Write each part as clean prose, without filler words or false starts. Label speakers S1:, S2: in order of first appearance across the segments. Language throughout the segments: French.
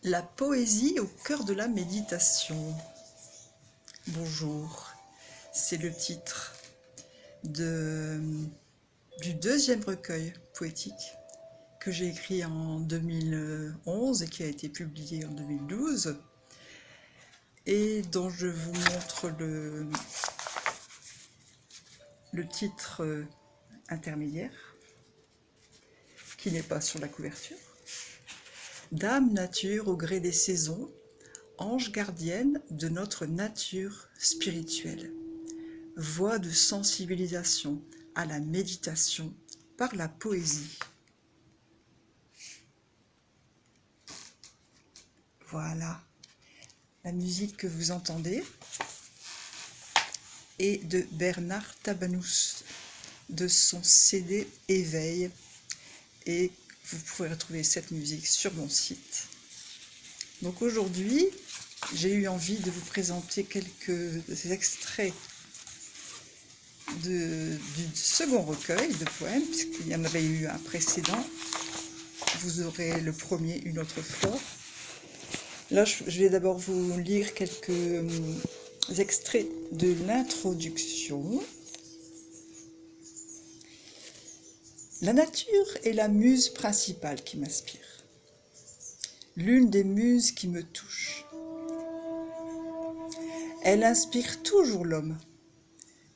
S1: La poésie au cœur de la méditation. Bonjour, c'est le titre du deuxième recueil poétique que j'ai écrit en 2011 et qui a été publié en 2012 et dont je vous montre le titre intermédiaire qui n'est pas sur la couverture. Dame nature au gré des saisons, ange gardienne de notre nature spirituelle, voie de sensibilisation à la méditation par la poésie. Voilà, la musique que vous entendez est de Bernard Tabanous, de son CD Éveil, et vous pouvez retrouver cette musique sur mon site. Donc aujourd'hui, j'ai eu envie de vous présenter quelques extraits du second recueil de poèmes, puisqu'il y en avait eu un précédent. Vous aurez le premier une autre fois. Là, je vais d'abord vous lire quelques extraits de l'introduction. La nature est la muse principale qui m'inspire, l'une des muses qui me touche. Elle inspire toujours l'homme,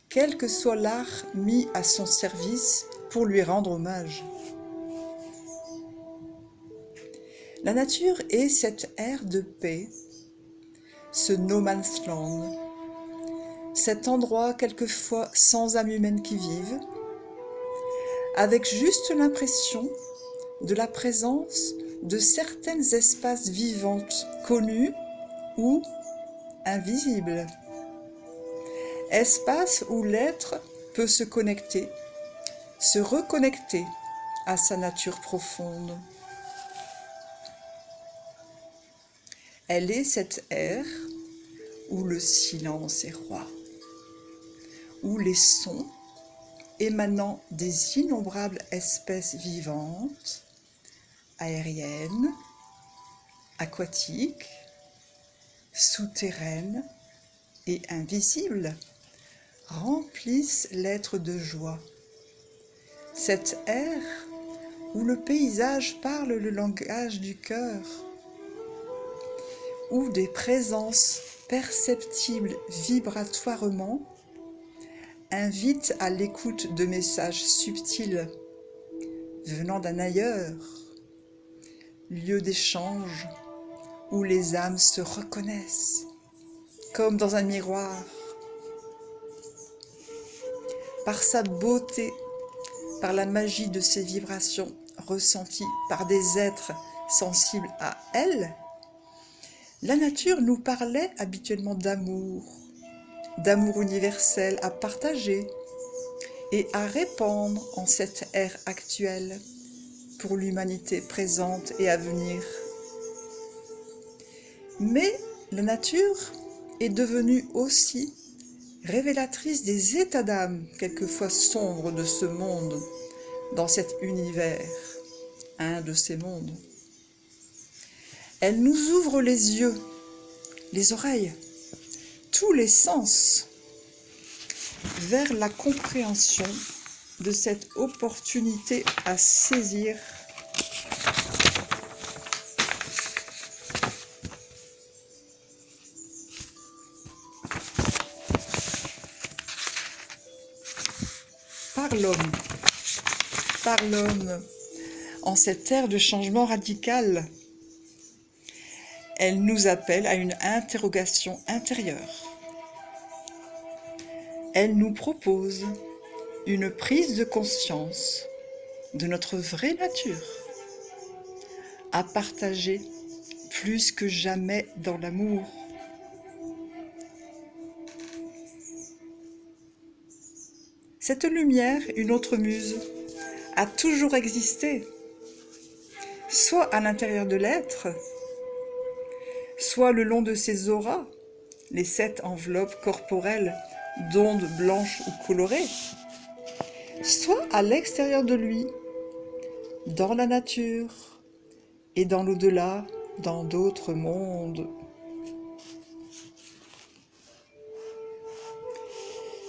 S1: quel que soit l'art mis à son service pour lui rendre hommage. La nature est cette ère de paix, ce no man's land, cet endroit quelquefois sans âme humaine qui vive, avec juste l'impression de la présence de certaines espaces vivantes connues ou invisibles. Espace où l'être peut se connecter, se reconnecter à sa nature profonde. Elle est cette ère où le silence est roi, où les sons émanant des innombrables espèces vivantes, aériennes, aquatiques, souterraines et invisibles, remplissent l'être de joie. Cette ère où le paysage parle le langage du cœur, où des présences perceptibles vibratoirement invitent à l'écoute de messages subtils venant d'un ailleurs, lieu d'échange où les âmes se reconnaissent, comme dans un miroir. Par sa beauté, par la magie de ses vibrations ressenties par des êtres sensibles à elle, la nature nous parlait habituellement d'amour universel à partager et à répandre en cette ère actuelle pour l'humanité présente et à venir. Mais la nature est devenue aussi révélatrice des états d'âme quelquefois sombres de ce monde, dans cet univers, un de ces mondes. Elle nous ouvre les yeux, les oreilles, tous les sens vers la compréhension de cette opportunité à saisir par l'homme en cette ère de changement radical. Elle nous appelle à une interrogation intérieure. Elle nous propose une prise de conscience de notre vraie nature, à partager plus que jamais dans l'amour. Cette lumière, une autre muse, a toujours existé, soit à l'intérieur de l'être, soit le long de ses auras, les 7 enveloppes corporelles d'ondes blanches ou colorées, soit à l'extérieur de lui, dans la nature et dans l'au-delà dans d'autres mondes.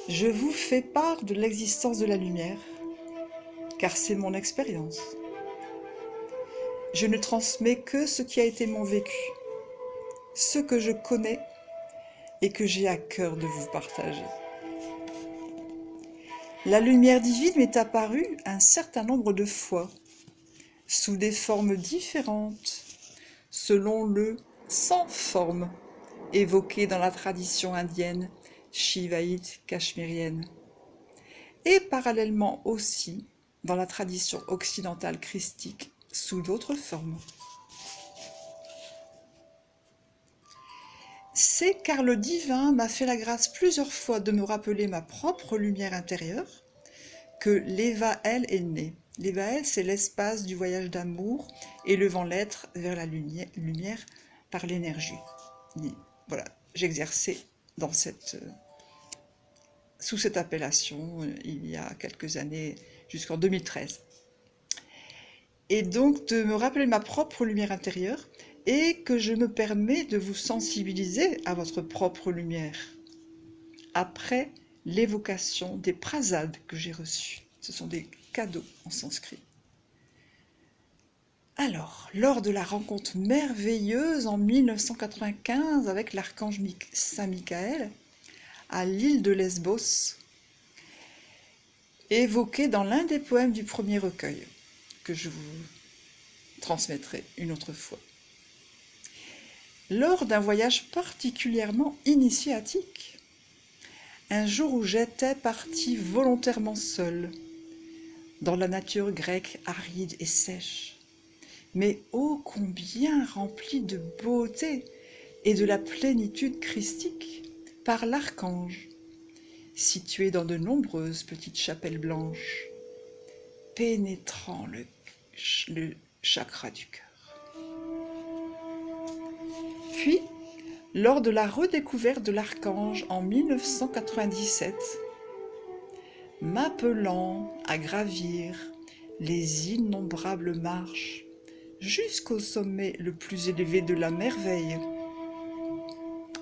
S1: Je vous fais part de l'existence de la lumière, car c'est mon expérience. Je ne transmets que ce qui a été mon vécu, ce que je connais et que j'ai à cœur de vous partager. La lumière divine m'est apparue un certain nombre de fois, sous des formes différentes, selon le sans forme évoqué dans la tradition indienne, shivaïte, cachemirienne, et parallèlement aussi dans la tradition occidentale christique sous d'autres formes. C'est car le divin m'a fait la grâce plusieurs fois de me rappeler ma propre lumière intérieure que l'Éva-El est né. L'Éva-El, c'est l'espace du voyage d'amour, élevant l'être vers la lumière par l'énergie. Voilà, j'exerçais sous cette appellation il y a quelques années, jusqu'en 2013. Et donc de me rappeler ma propre lumière intérieure et que je me permets de vous sensibiliser à votre propre lumière après l'évocation des prasades que j'ai reçues. Ce sont des cadeaux en sanskrit. Alors, lors de la rencontre merveilleuse en 1995 avec l'archange Saint Michael à l'île de Lesbos, évoquée dans l'un des poèmes du premier recueil, que je vous transmettrai une autre fois. Lors d'un voyage particulièrement initiatique, un jour où j'étais partie volontairement seule, dans la nature grecque aride et sèche, mais ô combien remplie de beauté et de la plénitude christique par l'archange, situé dans de nombreuses petites chapelles blanches, pénétrant le chakra du cœur. Puis, lors de la redécouverte de l'archange en 1997, m'appelant à gravir les innombrables marches jusqu'au sommet le plus élevé de la merveille,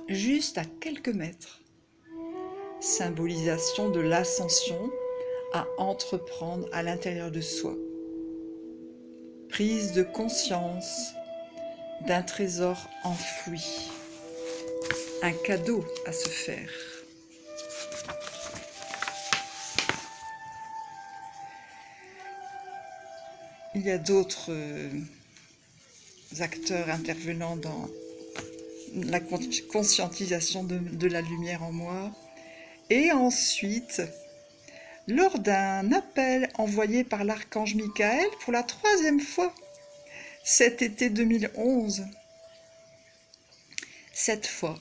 S1: juste à quelques mètres, symbolisation de l'ascension à entreprendre à l'intérieur de soi, prise de conscience d'un trésor enfoui, un cadeau à se faire. Il y a d'autres acteurs intervenant dans la conscientisation de la lumière en moi. Et ensuite, lors d'un appel envoyé par l'archange Michael pour la 3e fois, cet été 2011, cette fois,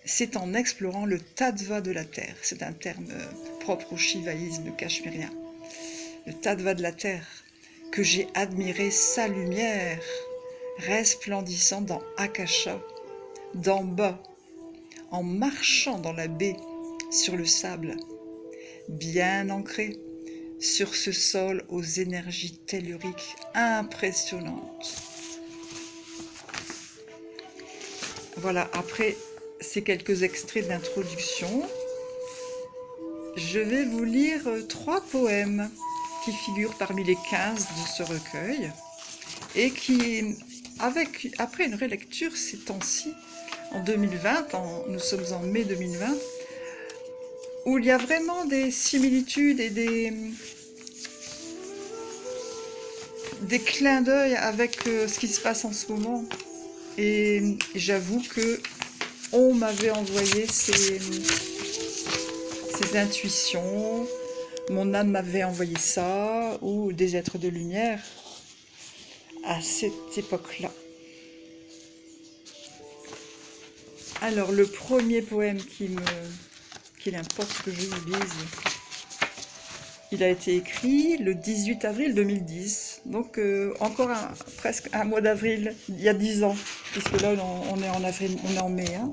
S1: c'est en explorant le tattva de la terre. C'est un terme propre au shivaïsme cachemérien. Le tattva de la terre, que j'ai admiré sa lumière, resplendissant dans Akasha, d'en bas, en marchant dans la baie, sur le sable, bien ancré sur ce sol aux énergies telluriques impressionnantes. Voilà, après ces quelques extraits d'introduction, je vais vous lire 3 poèmes qui figurent parmi les 15 de ce recueil et qui, après une relecture ces temps-ci, en 2020, nous sommes en mai 2020, où il y a vraiment des similitudes et des clins d'œil avec ce qui se passe en ce moment. Et j'avoue que on m'avait envoyé ces intuitions, mon âme m'avait envoyé ça, ou des êtres de lumière à cette époque-là. Alors, le premier poème qu'il importe que je vous lise, il a été écrit le 18 avril 2010, donc encore presque un mois d'avril, il y a 10 ans, puisque là on est en avril, on est en mai. Hein.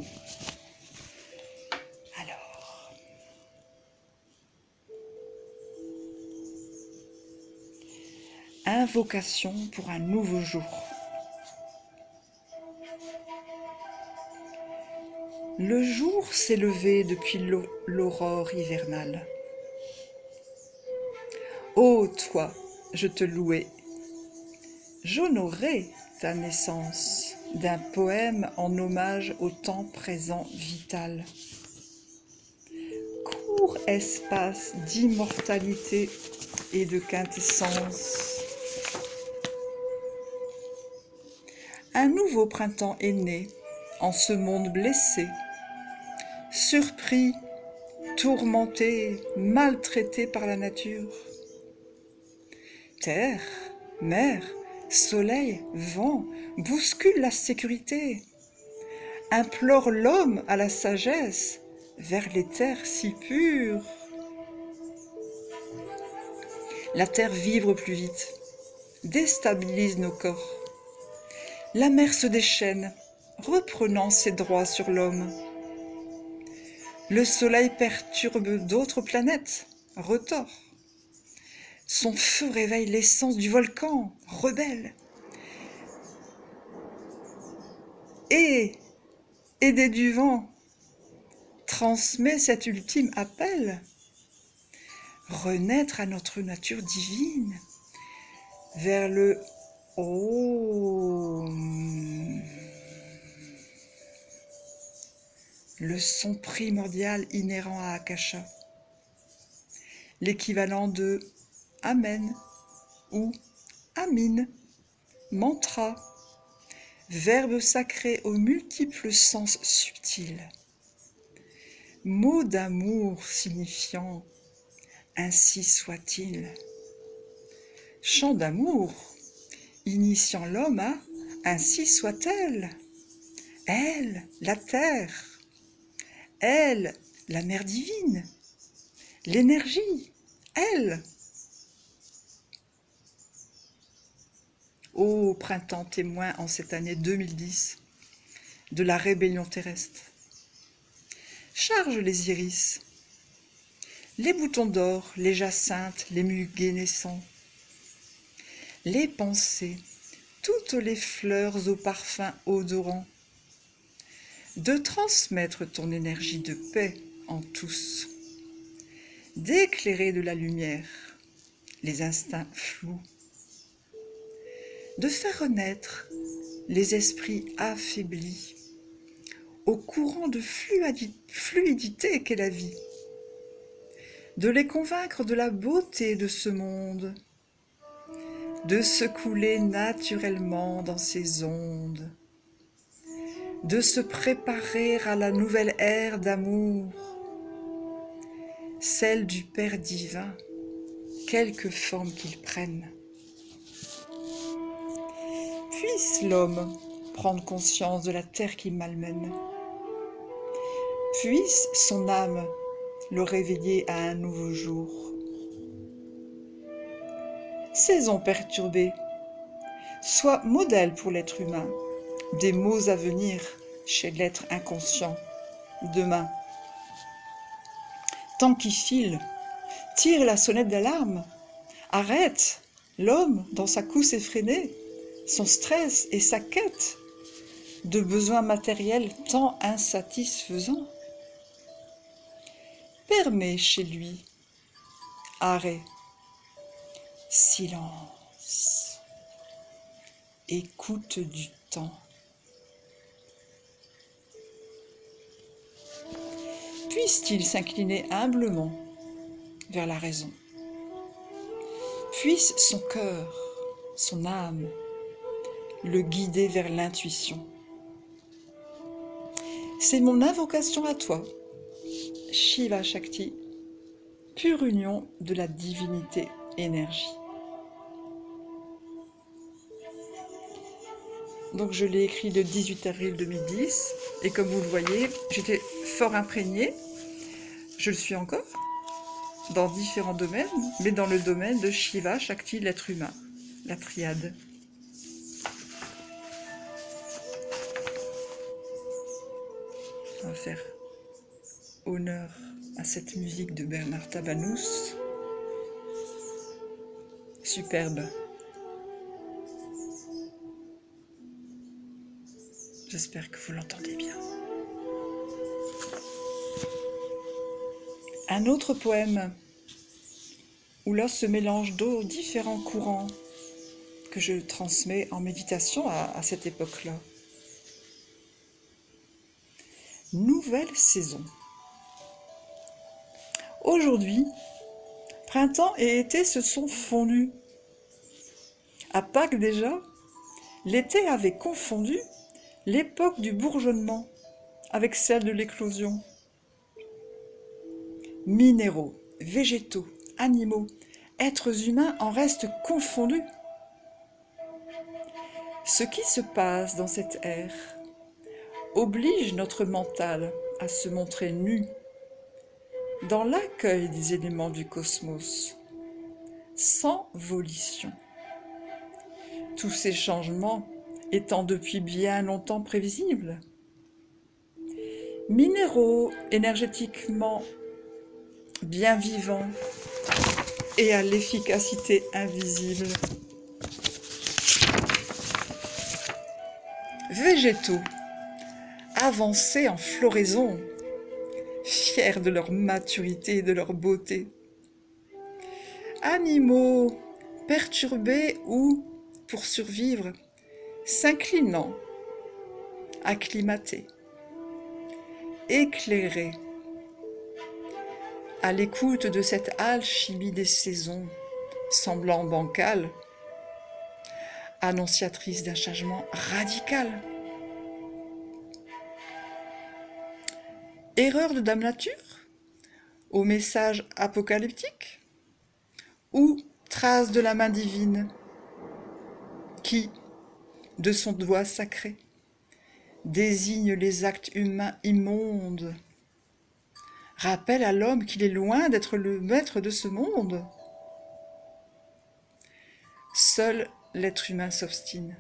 S1: Alors, invocation pour un nouveau jour. Le jour s'est levé depuis l'aurore hivernale. Ô toi, je te louais, j'honorais ta naissance d'un poème en hommage au temps présent vital. Court espace d'immortalité et de quintessence. Un nouveau printemps est né en ce monde blessé, surpris, tourmenté, maltraité par la nature. Terre, mer, soleil, vent bousculent la sécurité, implorent l'homme à la sagesse vers les terres si pures. La terre vibre plus vite, déstabilise nos corps. La mer se déchaîne, reprenant ses droits sur l'homme. Le soleil perturbe d'autres planètes, retors. Son feu réveille l'essence du volcan, rebelle. Et, aidé du vent, transmet cet ultime appel. Renaître à notre nature divine, vers le Om. Le son primordial inhérent à Akasha, l'équivalent de Amen ou Amin, mantra, verbe sacré aux multiples sens subtils, mot d'amour signifiant ainsi soit-il, chant d'amour initiant l'homme à ainsi soit-elle, elle, la terre, elle, la mère divine, l'énergie, elle. Ô printemps témoin en cette année 2010 de la rébellion terrestre. Charge les iris, les boutons d'or, les jacinthes, les muguets naissants, les pensées, toutes les fleurs aux parfums odorants, de transmettre ton énergie de paix en tous, d'éclairer de la lumière les instincts flous, de faire renaître les esprits affaiblis au courant de fluidité qu'est la vie, de les convaincre de la beauté de ce monde, de se couler naturellement dans ses ondes, de se préparer à la nouvelle ère d'amour, celle du Père divin, quelque forme qu'il prenne. Puisse l'homme prendre conscience de la terre qui malmène. Puisse son âme le réveiller à un nouveau jour. Saison perturbée, sois modèle pour l'être humain, des mots à venir chez l'être inconscient, demain. Temps qui file, tire la sonnette d'alarme, arrête l'homme dans sa course effrénée, son stress et sa quête de besoins matériels tant insatisfaisants. Permets chez lui arrêt, silence, écoute du temps. Puisse-t-il s'incliner humblement vers la raison? Puisse son cœur, son âme, le guider vers l'intuition. C'est mon invocation à toi, Shiva Shakti, pure union de la divinité énergie. Donc je l'ai écrit le 18 avril 2010 et comme vous le voyez, j'étais fort imprégnée, je le suis encore, dans différents domaines, mais dans le domaine de Shiva Shakti, l'être humain, la triade. On va faire honneur à cette musique de Bernard Tabanous. Superbe. J'espère que vous l'entendez bien. Un autre poème où là se mélangent différents courants que je transmets en méditation à cette époque-là. Nouvelle saison. Aujourd'hui, printemps et été se sont fondus. À Pâques déjà, l'été avait confondu l'époque du bourgeonnement avec celle de l'éclosion. Minéraux, végétaux, animaux, êtres humains en restent confondus. Ce qui se passe dans cette ère oblige notre mental à se montrer nu dans l'accueil des éléments du cosmos, sans volition. Tous ces changements étant depuis bien longtemps prévisibles. Minéraux énergétiquement bien vivants et à l'efficacité invisible. Végétaux, avancés en floraison, fiers de leur maturité et de leur beauté. Animaux, perturbés ou, pour survivre, s'inclinant, acclimatés, éclairés, à l'écoute de cette alchimie des saisons, semblant bancale, annonciatrice d'un changement radical. Erreur de Dame Nature, au message apocalyptique, ou trace de la main divine qui, de son doigt sacré, désigne les actes humains immondes, rappelle à l'homme qu'il est loin d'être le maître de ce monde. Seul l'être humain s'obstine,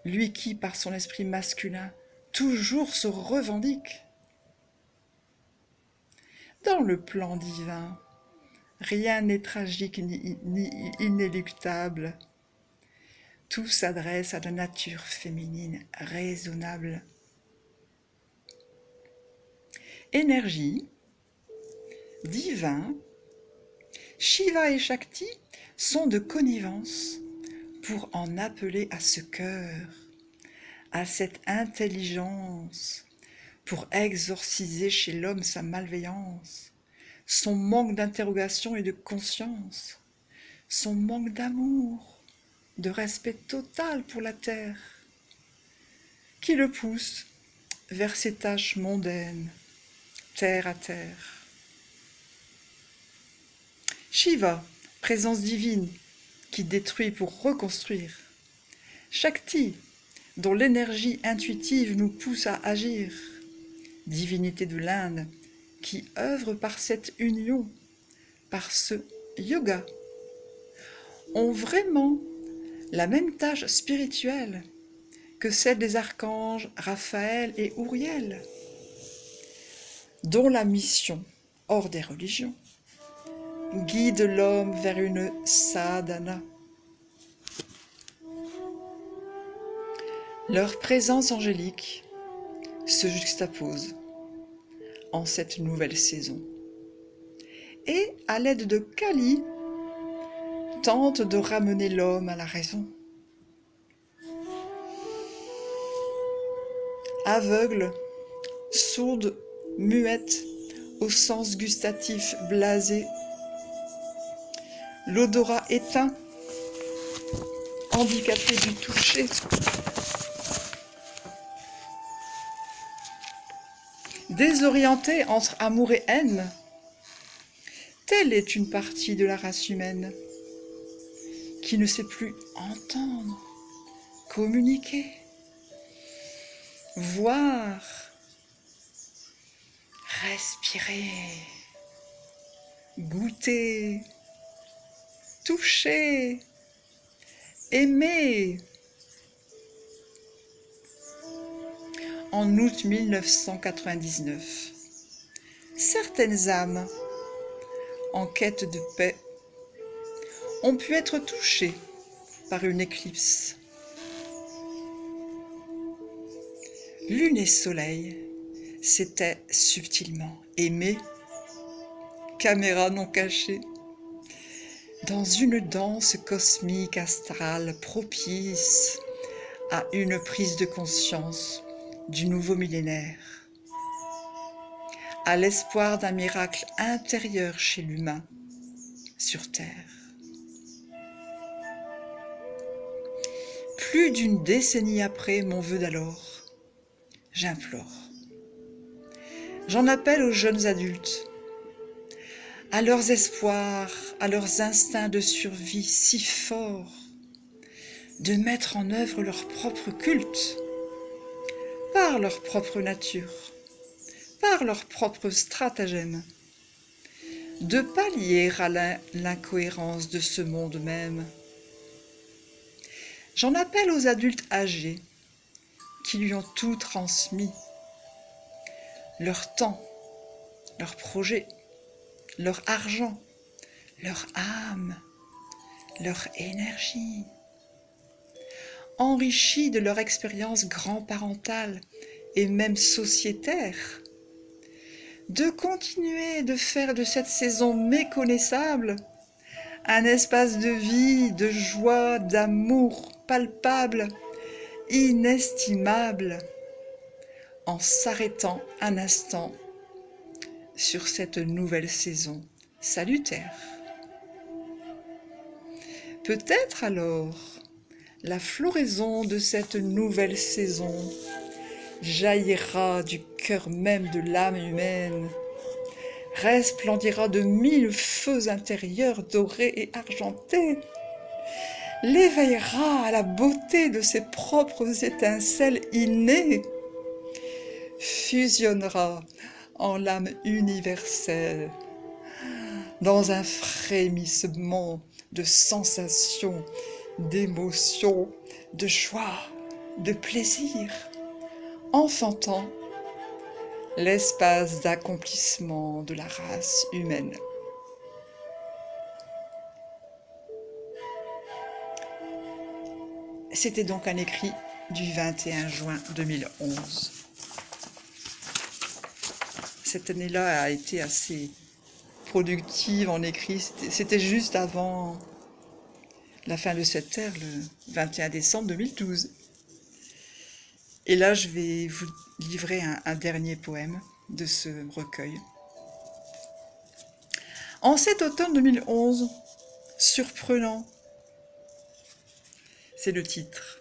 S1: lui qui, par son esprit masculin, toujours se revendique. Dans le plan divin, rien n'est tragique ni inéluctable. Tout s'adresse à la nature féminine raisonnable. Énergie, divin, Shiva et Shakti sont de connivence pour en appeler à ce cœur, à cette intelligence, pour exorciser chez l'homme sa malveillance, son manque d'interrogation et de conscience, son manque d'amour, de respect total pour la terre, qui le pousse vers ses tâches mondaines, terre à terre. Shiva, présence divine, qui détruit pour reconstruire. Shakti, dont l'énergie intuitive nous pousse à agir. Divinité de l'Inde, qui œuvre par cette union, par ce yoga, ont vraiment la même tâche spirituelle que celle des archanges Raphaël et Uriel, dont la mission, hors des religions, guide l'homme vers une sadhana. Leur présence angélique se juxtapose en cette nouvelle saison et, à l'aide de Kali, tente de ramener l'homme à la raison. Aveugle, sourde, muette, au sens gustatif blasé, l'odorat éteint, handicapé du toucher, désorienté entre amour et haine, telle est une partie de la race humaine qui ne sait plus entendre, communiquer, voir, respirer, goûter, toucher, aimer. En août 1999, certaines âmes, en quête de paix, ont pu être touchées par une éclipse. Lune et soleil s'étaient subtilement aimés caméra non cachée, dans une danse cosmique astrale propice à une prise de conscience du nouveau millénaire, à l'espoir d'un miracle intérieur chez l'humain sur Terre. Plus d'une décennie après mon vœu d'alors, j'implore. J'en appelle aux jeunes adultes, à leurs espoirs, à leurs instincts de survie si forts, de mettre en œuvre leur propre culte, par leur propre nature, par leur propre stratagème, de pallier à l'incohérence de ce monde même. J'en appelle aux adultes âgés qui lui ont tout transmis, leur temps, leurs projets, leur argent, leur âme, leur énergie, enrichis de leur expérience grand-parentale et même sociétaire, de continuer de faire de cette saison méconnaissable un espace de vie, de joie, d'amour palpable, inestimable, en s'arrêtant un instant sur cette nouvelle saison salutaire. Peut-être alors la floraison de cette nouvelle saison jaillira du cœur même de l'âme humaine, resplendira de 1000 feux intérieurs dorés et argentés, l'éveillera à la beauté de ses propres étincelles innées, fusionnera en l'âme universelle, dans un frémissement de sensations, d'émotions, de joie, de plaisir, enfantant l'espace d'accomplissement de la race humaine. C'était donc un écrit du 21 juin 2011. Cette année-là a été assez productive en écrit. C'était juste avant la fin de cette ère, le 21 décembre 2012. Et là, je vais vous livrer un dernier poème de ce recueil. En cet automne 2011, surprenant, c'est le titre.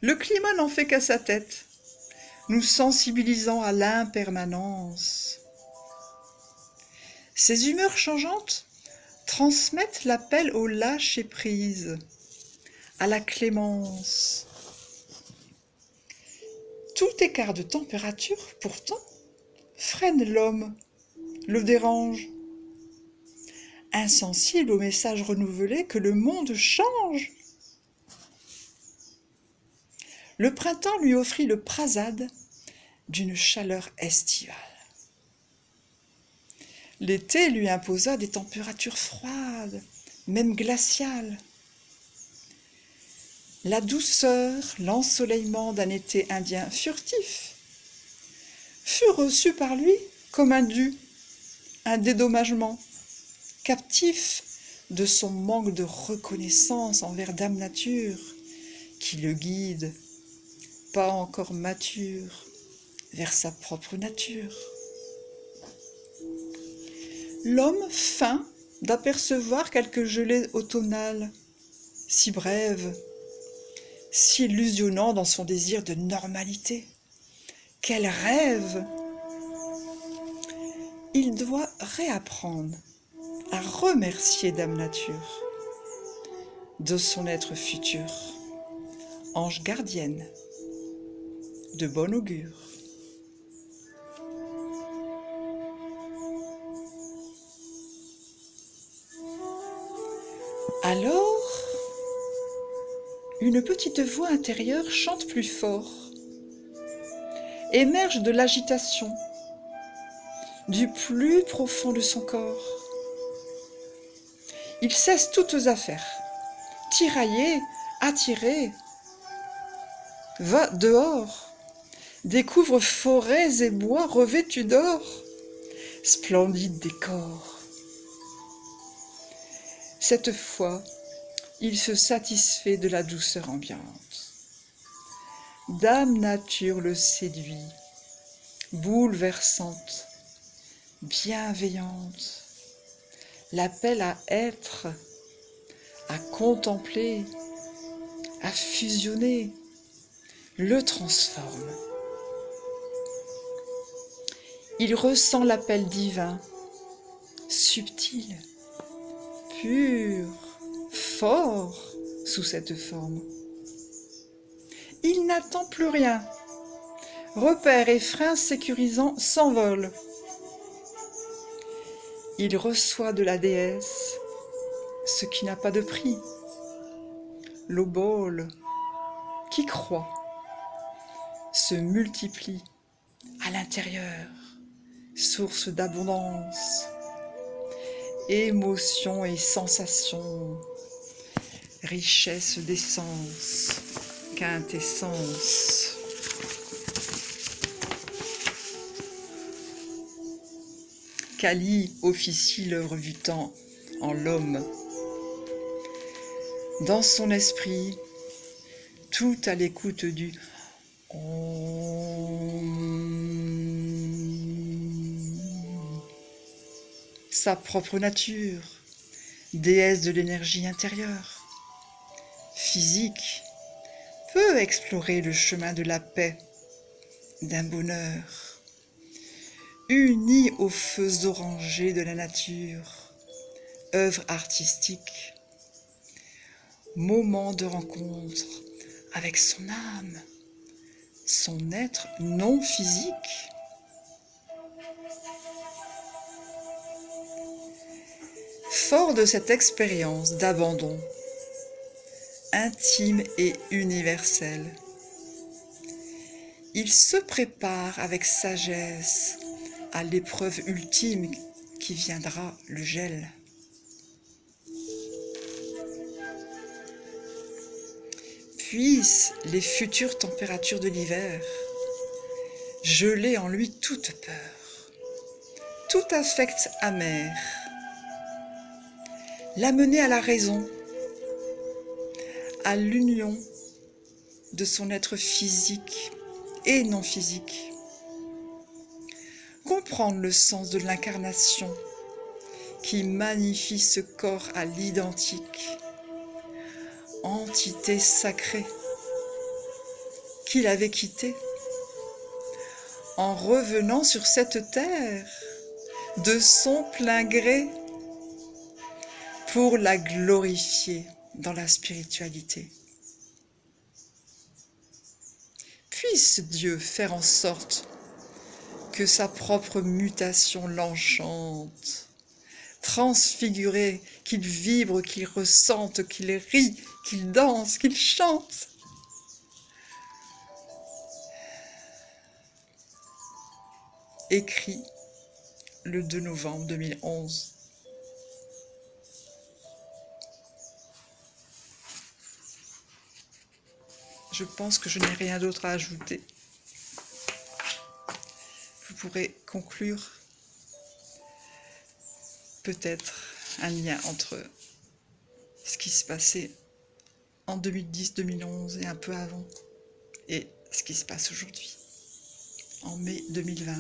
S1: Le climat n'en fait qu'à sa tête, nous sensibilisant à l'impermanence. Ces humeurs changeantes transmettent l'appel au lâcher-prise, à la clémence. Tout écart de température, pourtant, freine l'homme, le dérange. Insensible au message renouvelé que le monde change. Le printemps lui offrit le prasade d'une chaleur estivale. L'été lui imposa des températures froides, même glaciales. La douceur, l'ensoleillement d'un été indien furtif fut reçu par lui comme un dû, un dédommagement, captif de son manque de reconnaissance envers Dame Nature, qui le guide, pas encore mature, vers sa propre nature. L'homme feint d'apercevoir quelques gelées automnales, si brèves, si illusionnant dans son désir de normalité. Quel rêve! Il doit réapprendre à remercier Dame Nature de son être futur, ange gardienne, de bon augure. Alors, une petite voix intérieure chante plus fort, émerge de l'agitation, du plus profond de son corps. Il cesse toutes affaires, tiraillé, attiré, va dehors, découvre forêts et bois revêtus d'or, splendide décor. Cette fois, il se satisfait de la douceur ambiante. Dame Nature le séduit, bouleversante, bienveillante, l'appelle à être, à contempler, à fusionner, le transforme. Il ressent l'appel divin, subtil, pur, fort sous cette forme. Il n'attend plus rien. Repères et freins sécurisants s'envolent. Il reçoit de la déesse ce qui n'a pas de prix. L'obole, qui croît, se multiplie à l'intérieur, source d'abondance, émotions et sensations, richesse d'essence, quintessence. Kali officie l'œuvre du temps en l'homme. Dans son esprit, tout à l'écoute du sa propre nature, déesse de l'énergie intérieure, physique, peut explorer le chemin de la paix, d'un bonheur, uni aux feux orangés de la nature, œuvre artistique, moment de rencontre avec son âme, son être non physique. Fort de cette expérience d'abandon, intime et universelle, il se prépare avec sagesse à l'épreuve ultime qui viendra, le gel. Puissent les futures températures de l'hiver geler en lui toute peur, tout affect amer, l'amener à la raison, à l'union de son être physique et non physique, comprendre le sens de l'incarnation qui magnifie ce corps à l'identique, entité sacrée qu'il avait quittée en revenant sur cette terre de son plein gré pour la glorifier dans la spiritualité. Puisse Dieu faire en sorte que sa propre mutation l'enchante, transfiguré, qu'il vibre, qu'il ressente, qu'il rit, qu'il danse, qu'il chante. Écrit le 2 novembre 2011. Je pense que je n'ai rien d'autre à ajouter. Vous pourrez conclure peut-être un lien entre ce qui se passait en 2010, 2011 et un peu avant, et ce qui se passe aujourd'hui, en mai 2020.